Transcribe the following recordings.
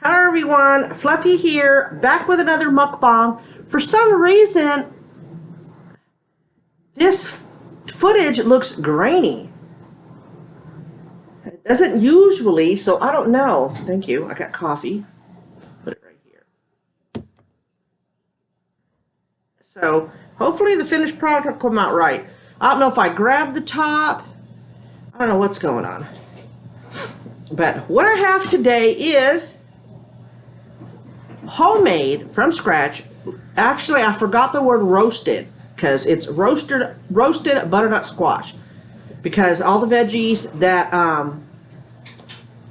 Hello everyone, Fluffy here, back with another mukbang. For some reason, this footage looks grainy. It doesn't usually, so I don't know. Thank you, I got coffee. Put it right here. So, hopefully the finished product will come out right. I don't know if I grabbed the top. I don't know what's going on. But what I have today is homemade from scratch. Actually, I forgot the word roasted because it's roasted butternut squash, because all the veggies that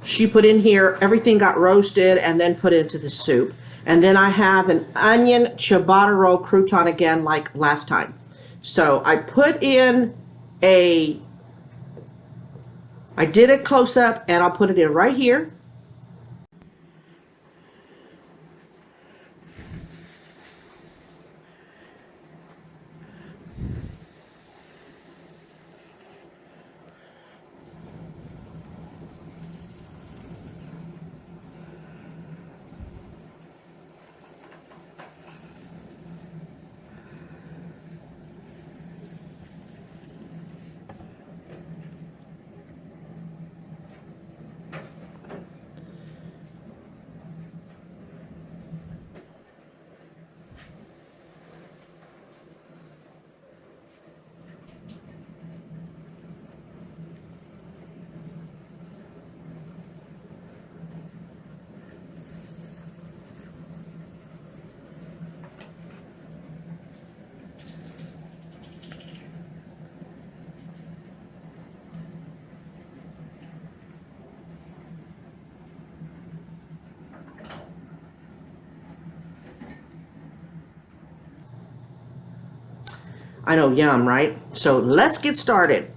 she put in here, everything got roasted and then put into the soup. And then I have an onion ciabatta roll crouton again like last time. So I put in I did a close-up and I'll put it in right here. I know, yum, right? So let's get started.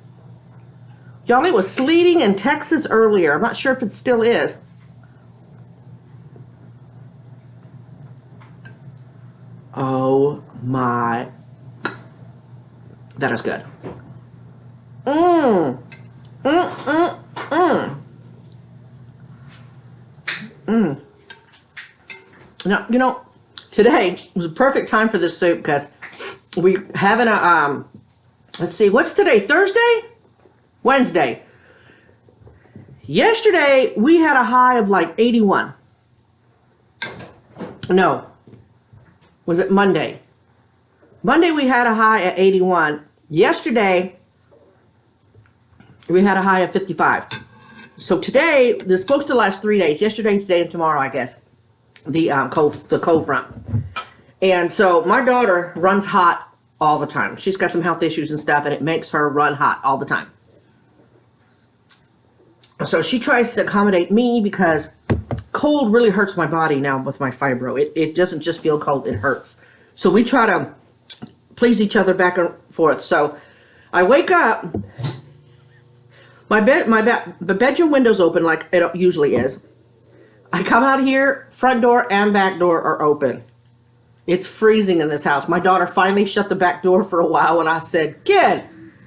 Y'all, it was sleeting in Texas earlier. I'm not sure if it still is. Oh my. That is good. Now, you know, today was a perfect time for this soup because we having a, let's see, what's today? Thursday? Wednesday. Yesterday, we had a high of like 81. No. Was it Monday? Monday, we had a high at 81. Yesterday, we had a high of 55. So today, this is supposed to last 3 days. Yesterday, today, and tomorrow, I guess. The cold front. And so my daughter runs hot all the time. She's got some health issues and stuff, and it makes her run hot all the time. So she tries to accommodate me because cold really hurts my body now with my fibro. It doesn't just feel cold, it hurts. So we try to please each other back and forth. So I wake up, the bedroom window's open like it usually is. I come out here, front door and back door are open. It's freezing in this house. My daughter finally shut the back door for a while and I said, "Kid,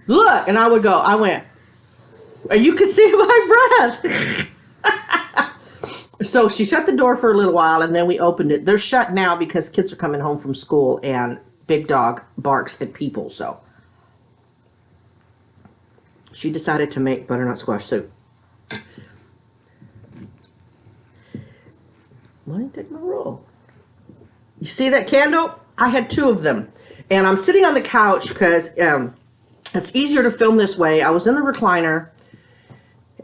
look." And I went, and you could see my breath. So she shut the door for a little while and then we opened it. They're shut now because kids are coming home from school and Big Dog barks at people. So she decided to make butternut squash soup. Let me take my roll. You see that candle? I had 2 of them. And I'm sitting on the couch because it's easier to film this way. I was in the recliner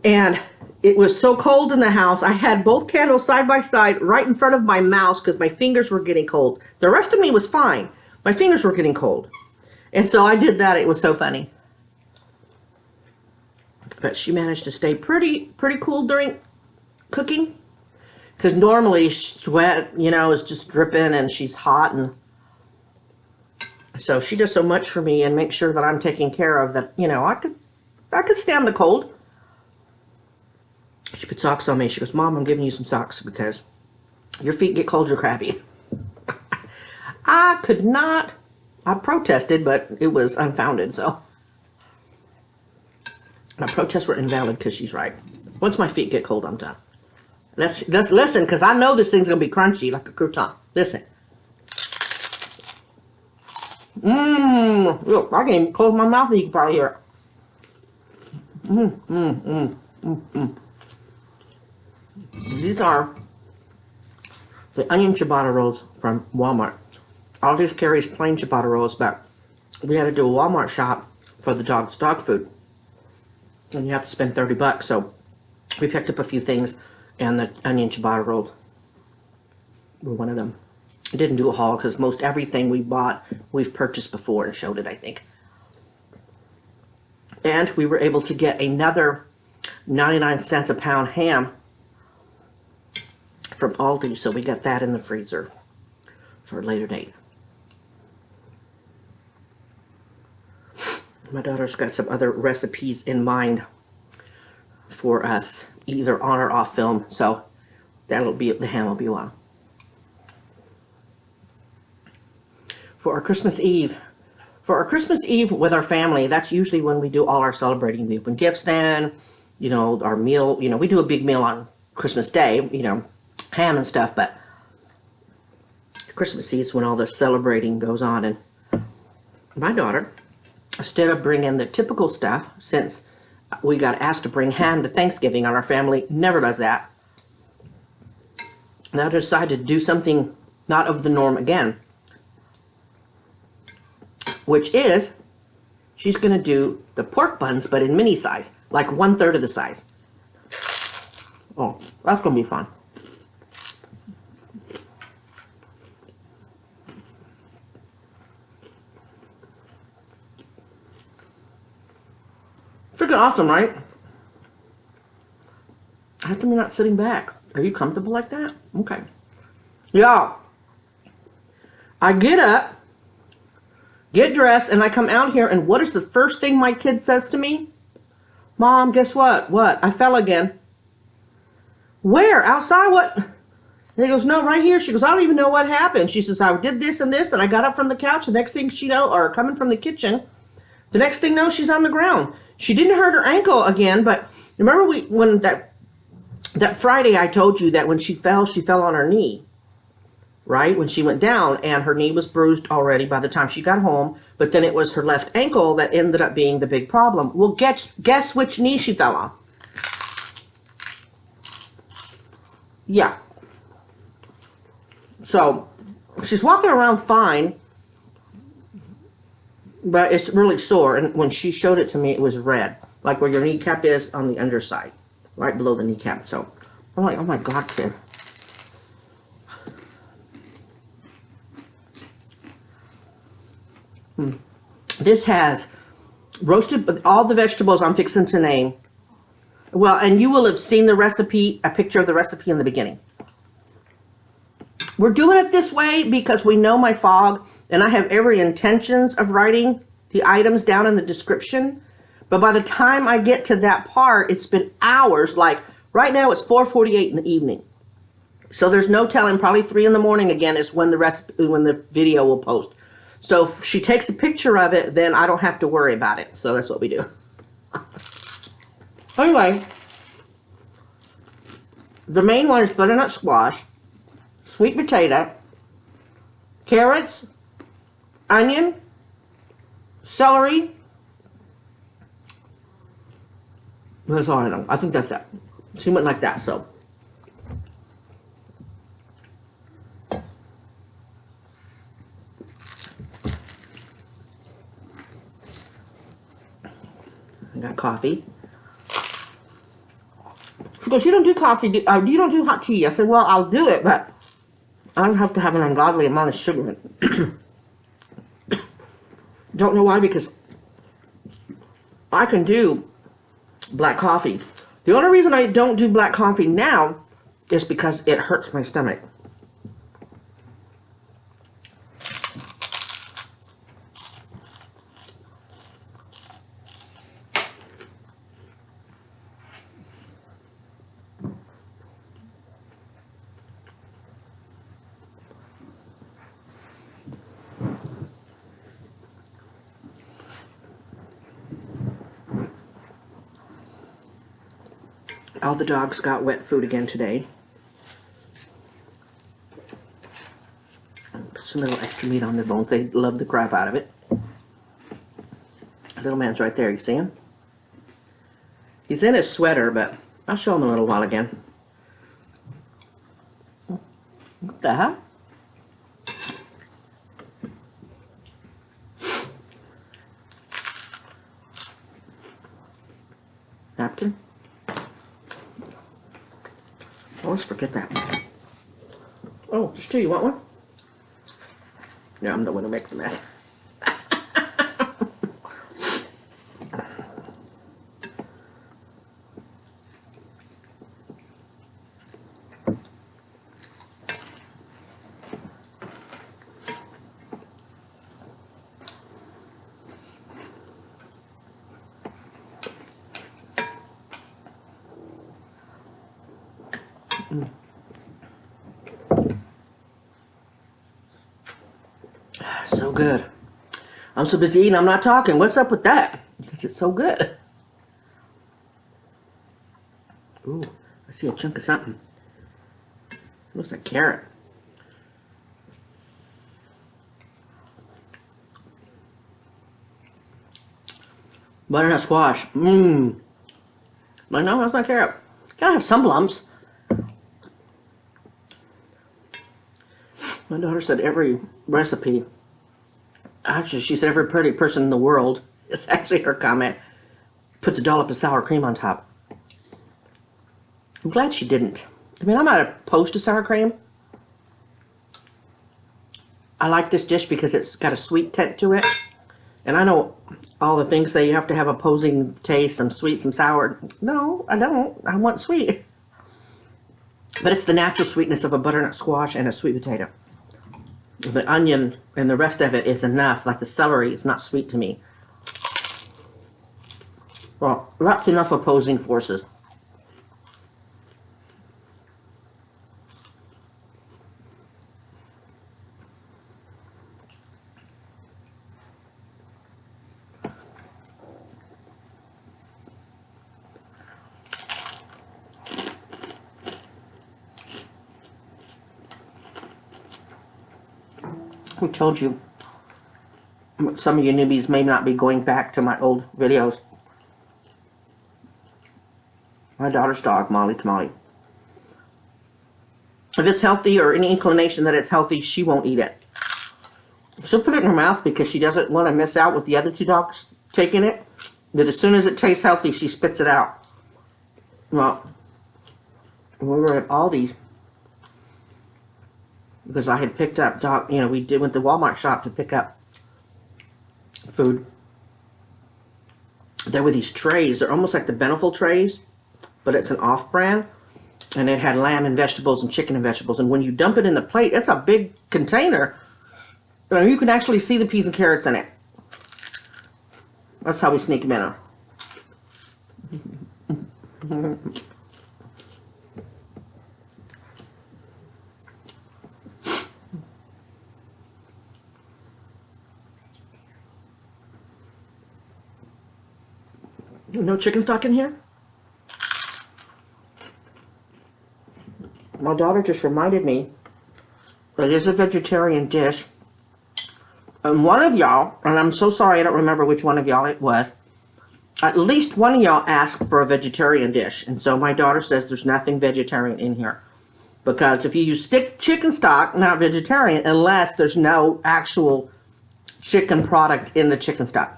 and it was so cold in the house. I had both candles side by side right in front of my mouse because my fingers were getting cold. The rest of me was fine. My fingers were getting cold. And so I did that. It was so funny. But she managed to stay pretty cool during cooking. Because normally sweat, you know, is just dripping and she's hot. And so she does so much for me and makes sure that I'm taken care of that, you know, I could stand the cold. She put socks on me. She goes, "Mom, I'm giving you some socks because your feet get cold, you're crabby." I could not. I protested, but it was unfounded, so. My protests were invalid because she's right. Once my feet get cold, I'm done. Let's listen, because I know this thing's going to be crunchy like a crouton. Listen. Look, I can even close my mouth and you can probably hear it. These are the onion ciabatta rolls from Walmart. Aldi's carries plain ciabatta rolls, but we had to do a Walmart shop for the dog's dog food. And you have to spend 30 bucks, so we picked up a few things, and the onion ciabatta rolls were one of them. I didn't do a haul because most everything we bought we've purchased before and showed it, I think. And we were able to get another 99 cents a pound ham from Aldi, so we got that in the freezer for a later date. My daughter's got some other recipes in mind for us, either on or off film, so that'll be, the ham will be on. For our Christmas Eve with our family, that's usually when we do all our celebrating. We open gifts then, you know, our meal, you know, we do a big meal on Christmas Day, you know, ham and stuff, but Christmas Eve is when all the celebrating goes on. And my daughter, instead of bringing the typical stuff, since we got asked to bring ham to Thanksgiving, and our family never does that, now decided to do something not of the norm again, which is she's going to do the pork buns, but in mini size, like 1/3 of the size. Oh, that's going to be fun. Freaking awesome, right? How come you're not sitting back? Are you comfortable like that? Okay. Yeah. I get up, get dressed, and I come out here, and what is the first thing my kid says to me? Mom, guess what? What? I fell again. Where? Outside? What? And he goes, no, right here. She goes, I don't even know what happened. She says, I did this and this, and I got up from the couch. The next thing she know, or coming from the kitchen, the next thing know, she's on the ground. She didn't hurt her ankle again, but remember when that Friday I told you that when she fell on her knee, right? When she went down, and her knee was bruised already by the time she got home, but then it was her left ankle that ended up being the big problem. Well, guess which knee she fell on? Yeah. So she's walking around fine, but it's really sore, and when she showed it to me, it was red, like where your kneecap is on the underside, right below the kneecap. So I'm like, oh my God, kid. This has roasted all the vegetables I'm fixing to name. Well, and you will have seen the recipe, a picture of the recipe in the beginning. We're doing it this way because we know my fog, and I have every intentions of writing the items down in the description. But by the time I get to that part, it's been hours. Like right now, it's 4:48 in the evening. So there's no telling. Probably 3 in the morning again is when the video will post. So if she takes a picture of it, then I don't have to worry about it. So that's what we do. Anyway, the main one is butternut squash, sweet potato, carrots, onion, celery. That's all I know. I think that's that. She went like that, so. I got coffee. She goes, you don't do coffee, you don't do hot tea. I said, well, I'll do it, but I don't have to have an ungodly amount of sugar in it. Don't know why, because I can do black coffee. The only reason I don't do black coffee now is because it hurts my stomach. All the dogs got wet food again today. Some little extra meat on their bones. They love the crap out of it. Little man's right there. You see him? He's in his sweater, but I'll show him in a little while again. What the hell? Napkin? Always forget that. Oh, there's two. You want one? No, I'm the one who makes the mess. So good. I'm so busy eating, I'm not talking. What's up with that? Because it's so good. Ooh, I see a chunk of something. Looks like carrot. Butternut squash. Mmm. But no, that's not carrot. Gotta have some lumps. My daughter said every recipe, actually she said every pretty person in the world, it's actually her comment, puts a dollop of sour cream on top. I'm glad she didn't. I mean, I'm not opposed to sour cream. I like this dish because it's got a sweet tint to it. And I know all the things say you have to have opposing taste, some sweet, some sour. No, I don't. I want sweet. But it's the natural sweetness of a butternut squash and a sweet potato. The onion and the rest of it is enough. Like the celery, it's not sweet to me. Well, that's enough opposing forces. Who told you? Some of you newbies may not be going back to my old videos. My daughter's dog, Molly Tamale. If it's healthy or any inclination that it's healthy, she won't eat it. She'll put it in her mouth because she doesn't want to miss out with the other two dogs taking it. But as soon as it tastes healthy, she spits it out. Well, when we were at Aldi's, because I had picked up dog, you know, went to the Walmart shop to pick up food. There were these trays. They're almost like the Beneful trays, but it's an off-brand. And it had lamb and vegetables and chicken and vegetables. And when you dump it in the plate, it's a big container. You can actually see the peas and carrots in it. That's how we sneak them in. No chicken stock in here? My daughter just reminded me that it is a vegetarian dish. And one of y'all, and I'm so sorry I don't remember which one of y'all it was, at least one of y'all asked for a vegetarian dish. And so my daughter says there's nothing vegetarian in here. Because if you use chicken stock, not vegetarian, unless there's no actual chicken product in the chicken stock.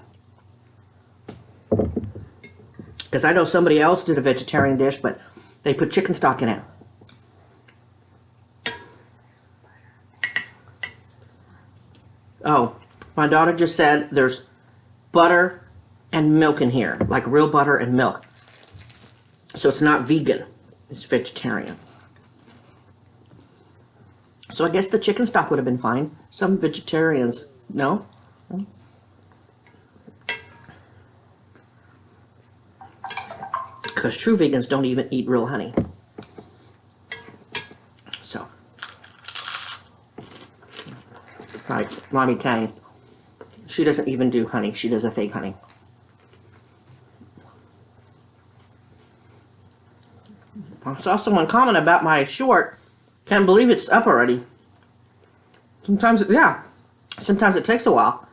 Because I know somebody else did a vegetarian dish, but they put chicken stock in it. Oh, my daughter just said there's butter and milk in here, like real butter and milk. So it's not vegan, it's vegetarian. So I guess the chicken stock would have been fine. Some vegetarians, no? Because true vegans don't even eat real honey. So, like Mommy Tang, she doesn't even do honey. She does a fake honey. I saw someone comment about my short. Can't believe it's up already. Sometimes, yeah. Sometimes it takes a while.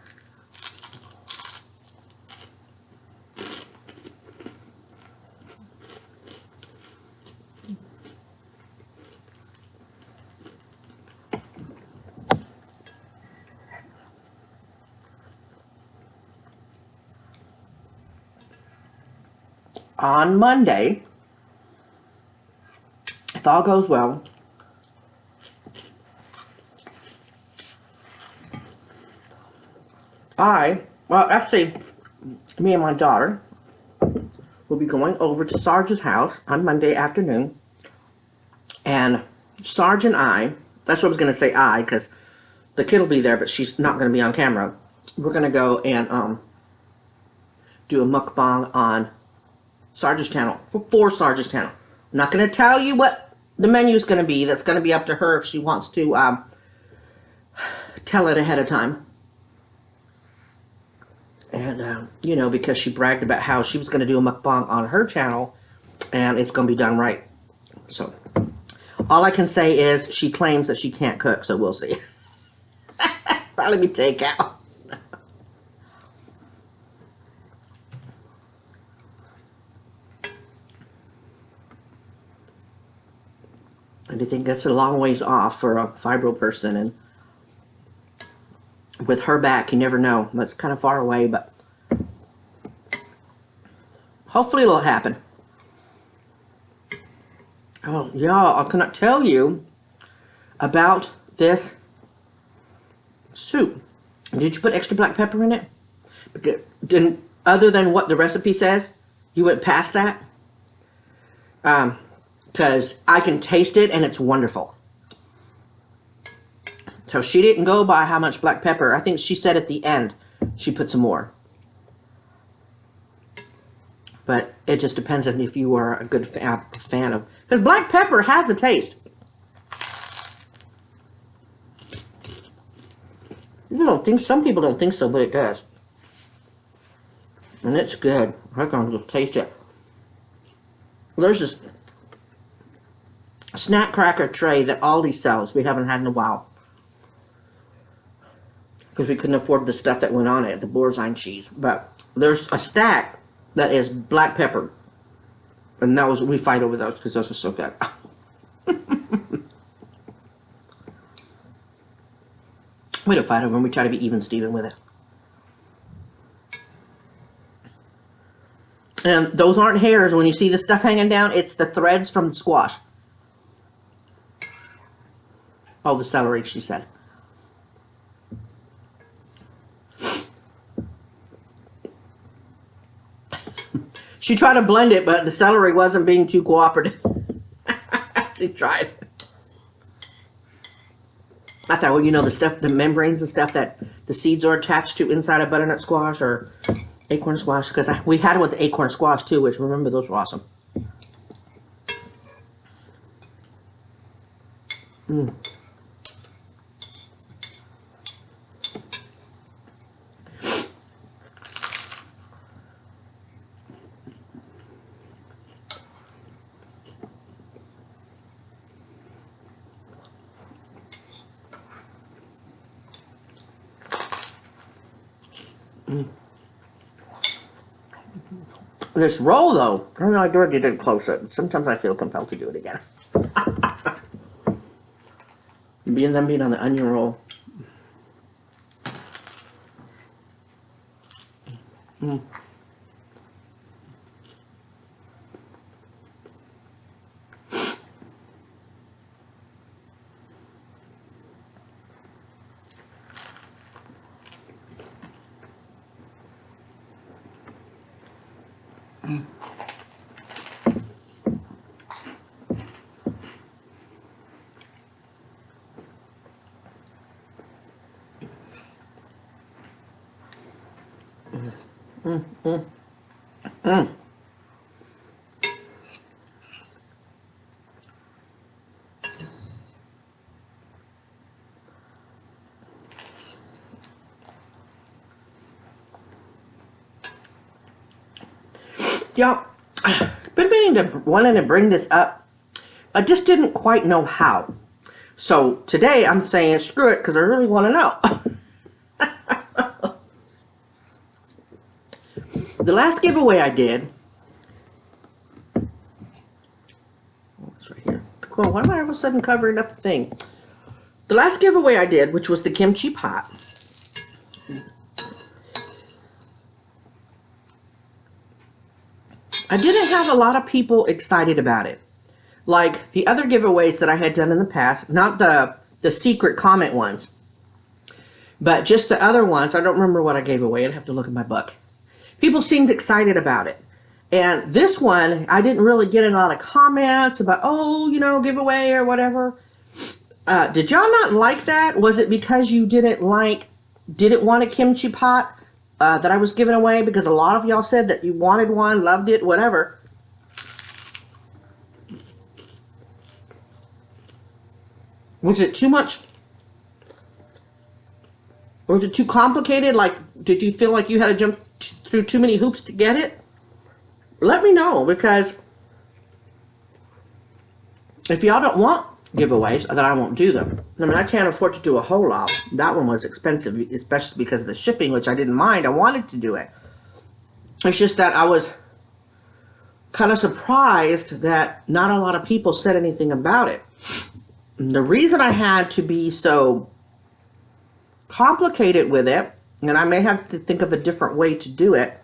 On Monday, if all goes well, well, actually, me and my daughter will be going over to Sarge's house on Monday afternoon. And Sarge and I, that's what I was going to say because the kid will be there, but she's not going to be on camera. We're going to go and do a mukbang on Sarge's channel, for Sarge's channel. I'm not going to tell you what the menu is going to be. That's going to be up to her if she wants to tell it ahead of time. And, you know, because she bragged about how she was going to do a mukbang on her channel, and it's going to be done right. So, all I can say is she claims that she can't cook, so we'll see. Probably be takeout. And I think that's a long ways off for a fibro person, and with her back, you never know. That's kind of far away, but hopefully it'll happen. Oh, y'all, I cannot tell you about this soup. Did you put extra black pepper in it? Because, other than what the recipe says, you went past that? Because I can taste it, and it's wonderful. So she didn't go by how much black pepper. I think she said at the end she put some more. But it just depends on if you are a good fan of... Because black pepper has a taste. Some people don't think so, but it does. And it's good. I'm going to taste it. There's this snack cracker tray that Aldi sells. We haven't had in a while. Because we couldn't afford the stuff that went on it, the Boursin cheese. But there's a stack that is black pepper. And that was, we fight over those because those are so good. We don't fight over them, we try to be even Steven with it. And those aren't hairs. When you see the stuff hanging down, it's the threads from the squash. Oh, the celery, she said. She tried to blend it, but the celery wasn't being too cooperative. She tried. I thought, well, you know, the stuff, the membranes and stuff that the seeds are attached to inside of butternut squash or acorn squash, because we had it with the acorn squash too, which, remember, those were awesome. Mm. This roll, though, I don't know, I already did close it. Sometimes I feel compelled to do it again. Being on the onion roll. Mm. Yeah, been wanting to bring this up. I just didn't quite know how. So today I'm saying screw it because I really want to know. The last giveaway I did. Oh, it's right here. Come on, why am I all of a sudden covering up the thing? The last giveaway I did, which was the kimchi pot. I didn't have a lot of people excited about it. Like the other giveaways that I had done in the past, not the secret comment ones, but just the other ones. I don't remember what I gave away. I'd have to look at my book. People seemed excited about it. And this one, I didn't really get a lot of comments about, oh, you know, giveaway or whatever. Did y'all not like that? Was it because you didn't want a kimchi pot that I was giving away? Because a lot of y'all said that you wanted one, loved it, whatever. Was it too much? Was it too complicated? Like, did you feel like you had to jump through too many hoops to get it? Let me know, because if y'all don't want giveaways, then I won't do them. I mean, I can't afford to do a whole lot. That one was expensive, especially because of the shipping, which I didn't mind. I wanted to do it. It's just that I was kind of surprised that not a lot of people said anything about it. And the reason I had to be so complicated with it, and I may have to think of a different way to do it.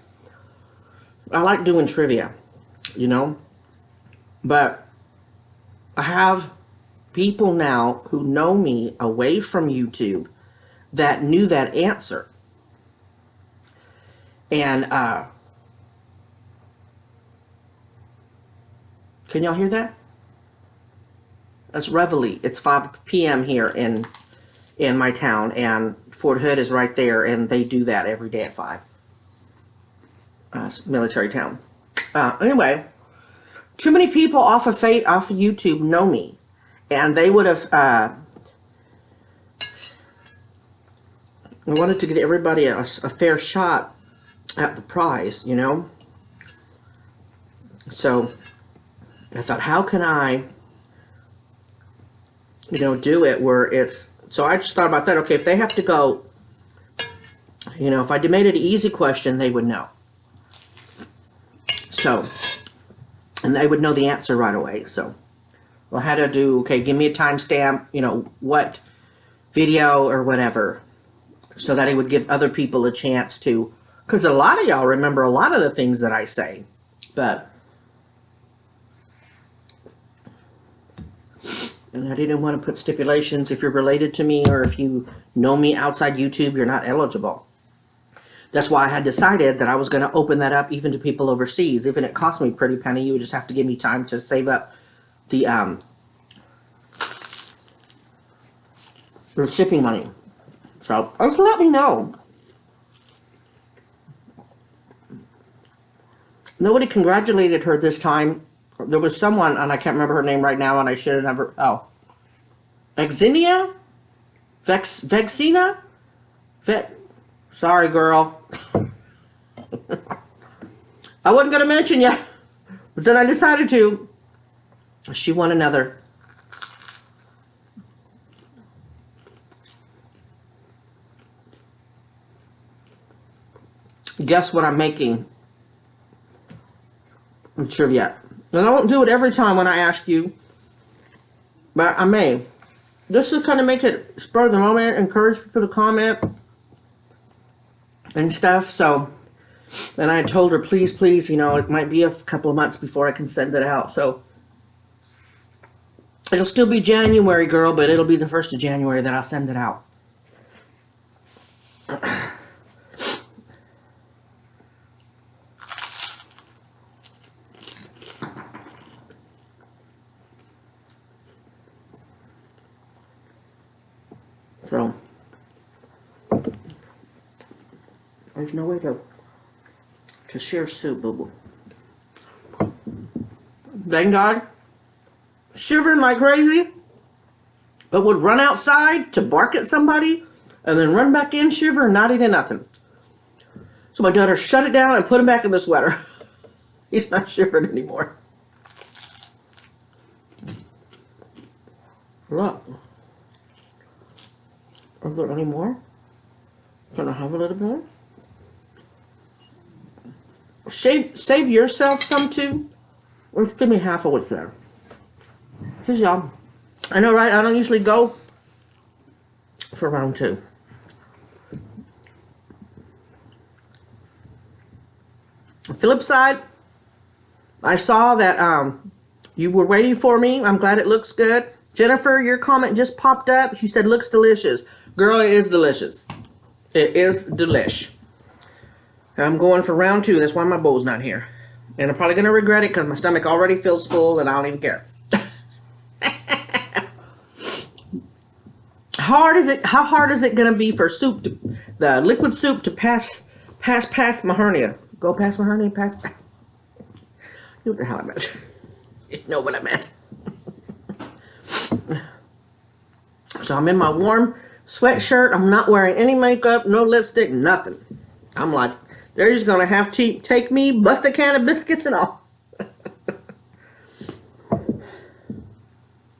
I like doing trivia, you know, but I have people now who know me away from YouTube that knew that answer. And can y'all hear that? That's Reveille. It's 5 p.m. here in my town, and Fort Hood is right there, and they do that every day at 5. Military town. Anyway, too many people off of YouTube know me, and they would have wanted to get everybody a fair shot at the prize, you know. So I thought, how can I, you know, do it where it's, so I just thought about that. Okay, if they have to go, you know, if I made it an easy question, they would know. So, and they would know the answer right away. So, well, I had to do, okay, give me a timestamp, you know, what video or whatever, so that it would give other people a chance to, because a lot of y'all remember a lot of the things that I say, but, and I didn't want to put stipulations. If you're related to me or if you know me outside YouTube, you're not eligible. That's why I had decided that I was going to open that up even to people overseas. Even if it cost me a pretty penny, you would just have to give me time to save up the shipping money. So just let me know. Nobody congratulated her this time. There was someone, and I can't remember her name right now, and I should have never. Oh, Vexina? Vexina? Sorry, girl. I wasn't going to mention you, but then I decided to. She won another. Guess what I'm making? Trivia. And I won't do it every time when I ask you, but I may. Just to kind of make it spur of the moment, encourage people to comment and stuff. So, and I told her, please, please, you know, it might be a couple of months before I can send it out. So, it'll still be January, girl, but it'll be the 1st of January that I'll send it out. So, there's no way to share soup, boo-boo. Dang dog, shivering like crazy, but would run outside to bark at somebody and then run back in, shiver, and not eating nothing. So my daughter shut it down and put him back in the sweater. He's not shivering anymore. Look. Is there any more? Can I have a little bit? Save yourself some too. Or give me half of what's there. Because y'all, I know, right? I don't usually go for round 2. Flip side, I saw that you were waiting for me. I'm glad it looks good. Jennifer, your comment just popped up. She said, looks delicious. Girl, it is delicious. It is delish. I'm going for round 2. That's why my bowl's not here. And I'm probably going to regret it because my stomach already feels full and I don't even care. How hard is it going to be for soup, the liquid soup to pass my hernia? Go past my hernia, pass. You know what the hell I meant. You know what I meant. So I'm in my warm sweatshirt. I'm not wearing any makeup, no lipstick, nothing. I'm like, they're just going to have to take me, bust a can of biscuits and all.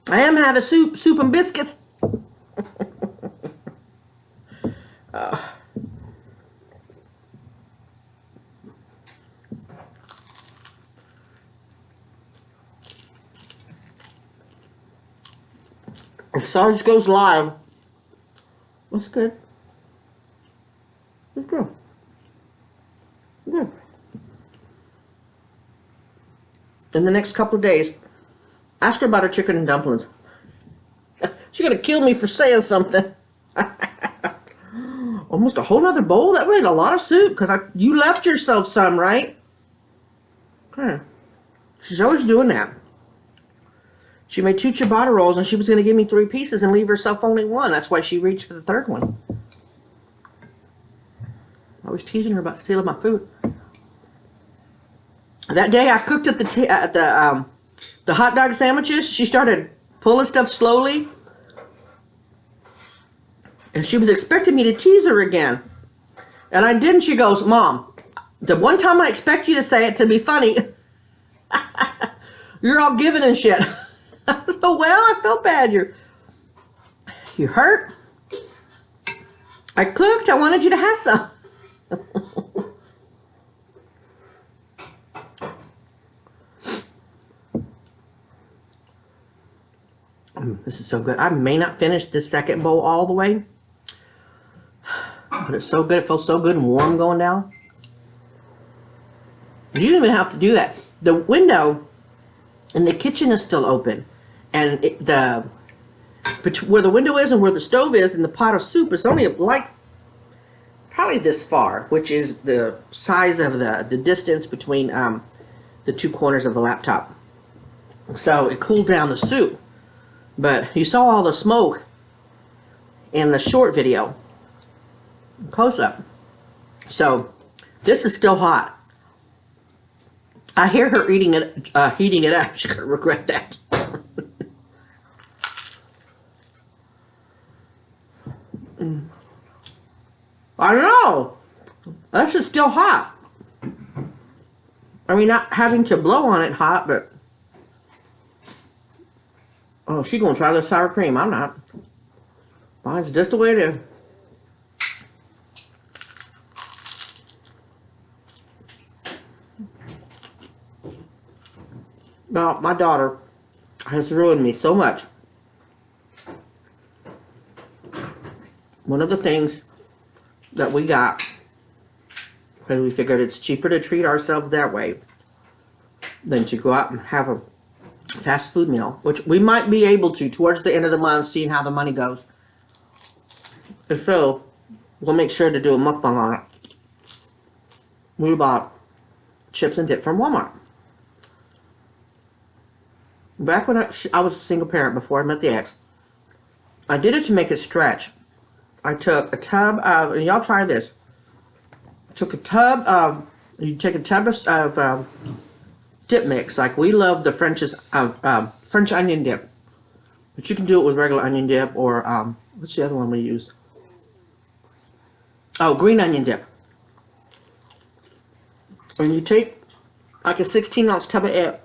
I am having soup and biscuits. If Sarge goes live, that's good. That's good. Good. In the next couple of days, ask her about her chicken and dumplings. She's gonna kill me for saying something. Almost a whole nother bowl? That made a lot of soup because you left yourself some, right? Okay. She's always doing that. She made 2 ciabatta rolls and she was going to give me 3 pieces and leave herself only 1. That's why she reached for the 3rd one. I was teasing her about stealing my food. That day I cooked at the hot dog sandwiches. She started pulling stuff slowly. And she was expecting me to tease her again. And I didn't. She goes, Mom, the one time I expect you to say it to be funny, you're all giving and shit. So, well, I felt bad. You hurt? I cooked. I wanted you to have some. This is so good. I may not finish this second bowl all the way, but it's so good. It feels so good and warm going down. You don't even have to do that. The window in the kitchen is still open. And where the window is and where the stove is and the pot of soup is only like probably this far, which is the size of the distance between the 2 corners of the laptop. So it cooled down the soup. But you saw all the smoke in the short video. Close up. So this is still hot. I hear her heating it up. She's gonna regret that. I don't know. This is still hot. I mean, not having to blow on it hot, but... Oh, she's going to try the sour cream. I'm not. Mine's just the way it is. Now, my daughter has ruined me so much. One of the things that we got, because we figured it's cheaper to treat ourselves that way than to go out and have a fast food meal, which we might be able to towards the end of the month, seeing how the money goes. And so, we'll make sure to do a mukbang on it. We bought chips and dip from Walmart. Back when I was a single parent before I met the ex, I did it to make it stretch. I took a tub of, and y'all try this. I took a tub of, you take a tub of dip mix, like we love the French onion dip. But you can do it with regular onion dip or, what's the other one we use? Oh, green onion dip. And you take like a 16-ounce tub of it,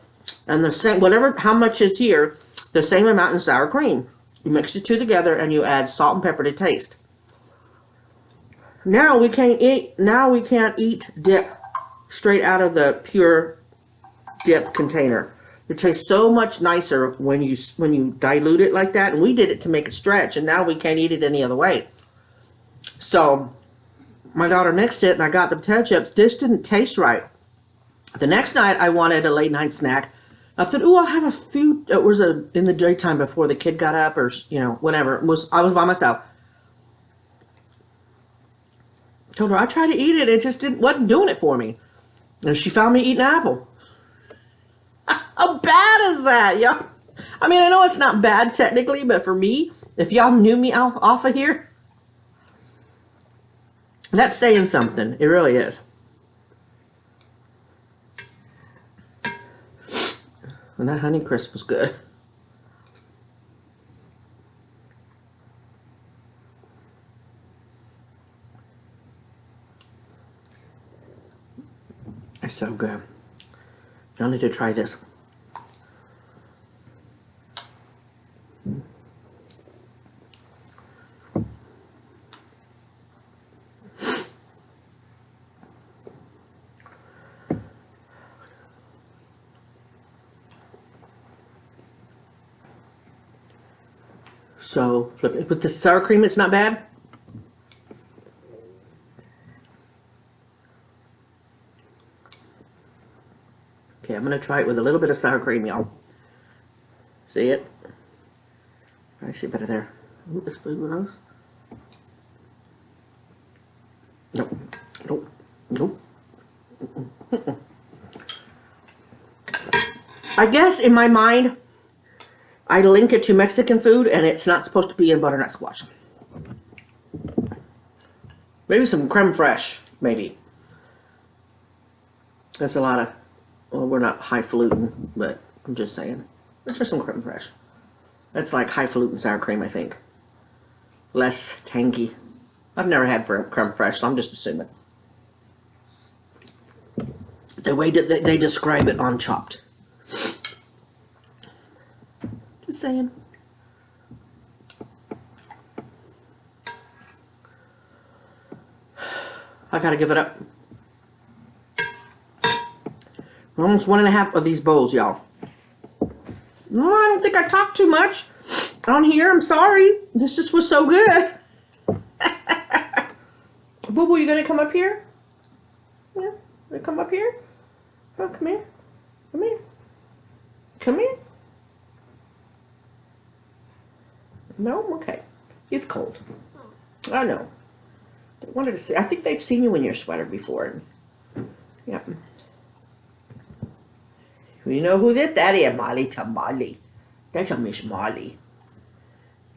and the same, how much is here, the same amount in sour cream. You mix the 2 together and you add salt and pepper to taste. Now we can't eat dip straight out of the pure dip container. It tastes so much nicer when you dilute it like that. And we did it to make it stretch, and now we can't eat it any other way. So my daughter mixed it, and I got the potato chips. This didn't taste right. The next night, I wanted a late night snack. I thought, "Ooh, I'll have a few." It was in the daytime before the kid got up, or whatever. I was by myself. Told her I tried to eat it. It just wasn't doing it for me. And she found me eating an apple. How bad is that, y'all? I mean, I know it's not bad technically, but for me, if y'all knew me off of here, that's saying something. It really is. And that Honey Crisp was good. It's so good. Y'all need to try this. So, flip it. With the sour cream, it's not bad. Okay, I'm going to try it with a little bit of sour cream, y'all. See it? I see better there. Ooh, this food gross. Nope. Nope. Nope. I guess in my mind, I link it to Mexican food, and it's not supposed to be in butternut squash. Maybe some creme fraiche, maybe. That's a lot of, well, we're not highfalutin, but I'm just saying. It's just some creme fraiche. That's like highfalutin sour cream, I think. Less tangy. I've never had creme fraiche, so I'm just assuming. The way that they describe it on Chopped. Just saying. I gotta give it up. Almost 1.5 of these bowls, y'all. No, I don't think I talked too much on here. I'm sorry. This just was so good. Boo Boo, you gonna come up here? Yeah, gonna come up here? Oh, come here. Come here. Come here. No? Okay. It's cold. I know. I wanted to see. I think they've seen you in your sweater before. Yeah. You know who that is? Molly Tamale. That's a Miss Molly.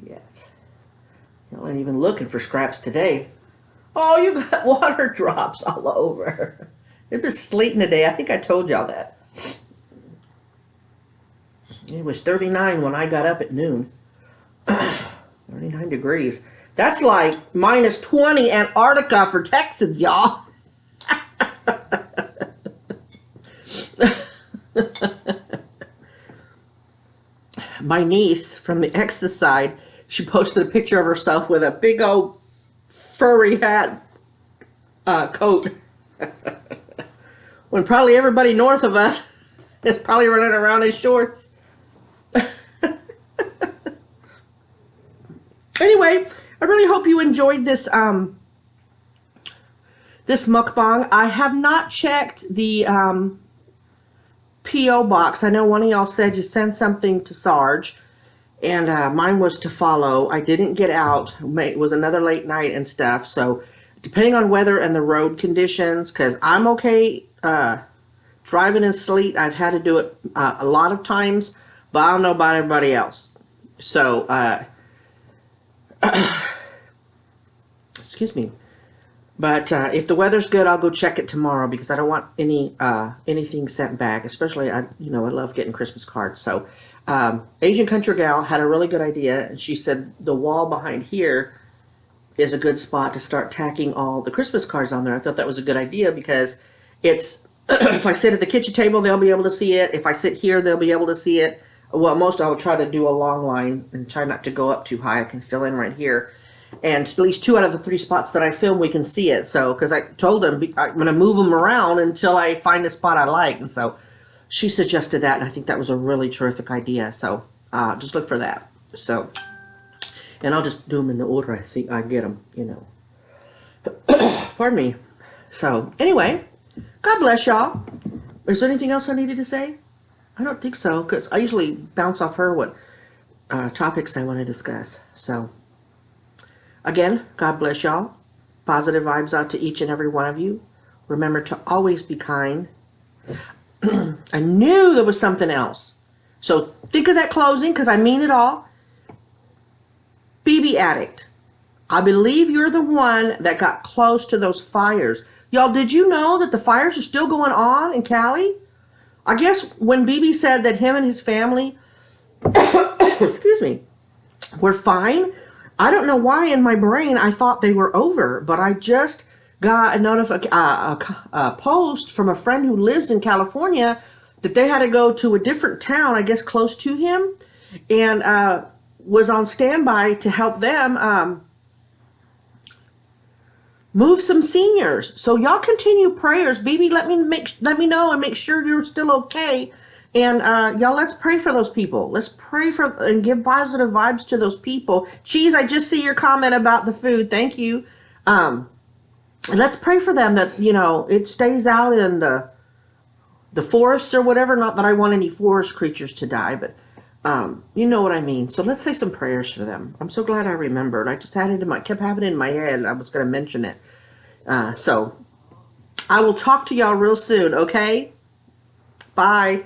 Yes. Y'all ain't even looking for scraps today. Oh, you got water drops all over. It was sleeting today. I think I told y'all that. It was 39 when I got up at noon. 39 degrees. That's like minus 20 Antarctica for Texans, y'all. My niece from the ex's side, she posted a picture of herself with a big old furry hat coat. When probably everybody north of us is probably running around in shorts. Anyway, I really hope you enjoyed this this mukbang. I have not checked the P.O. box. I know one of y'all said you send something to Sarge, and mine was to follow. I didn't get out. It was another late night and stuff, so depending on weather and the road conditions, because I'm okay driving in sleet. I've had to do it a lot of times, but I don't know about everybody else. So, excuse me. But if the weather's good, I'll go check it tomorrow because I don't want anything sent back. Especially, I love getting Christmas cards. So, Asian Country Gal had a really good idea, and she said the wall behind here is a good spot to start tacking all the Christmas cards on there. I thought that was a good idea because it's if I sit at the kitchen table, they'll be able to see it. If I sit here, they'll be able to see it. Well, most I'll try to do a long line and try not to go up too high. I can fill in right here. And at least 2 out of the 3 spots that I film, we can see it. So, because I told them I'm going to move them around until I find a spot I like. And so she suggested that, and I think that was a really terrific idea. So just look for that. So, and I'll just do them in the order I get them, you know. Pardon me. So, anyway, God bless y'all. Is there anything else I needed to say? I don't think so, because I usually bounce off her what topics I want to discuss. So, again, God bless y'all. Positive vibes out to each and every one of you. Remember to always be kind. I knew there was something else. So, think of that closing, because I mean it all. BB addict. I believe you're the one that got close to those fires. Y'all, did you know that the fires are still going on in Cali? I guess when BB said that him and his family, excuse me, were fine, I don't know why in my brain I thought they were over, but I just got a post from a friend who lives in California that they had to go to a different town, I guess close to him, and was on standby to help them move some seniors. So y'all continue prayers. BB, let me know and make sure you're still okay. And y'all, let's pray for those people. Let's pray for and give positive vibes to those people. Cheese, I just see your comment about the food. Thank you. And let's pray for them that, you know, it stays out in the forests or whatever. Not that I want any forest creatures to die, but you know what I mean. So let's say some prayers for them. I'm so glad I remembered. I just kept having it in my head. I was going to mention it. So I will talk to y'all real soon. Okay. Bye.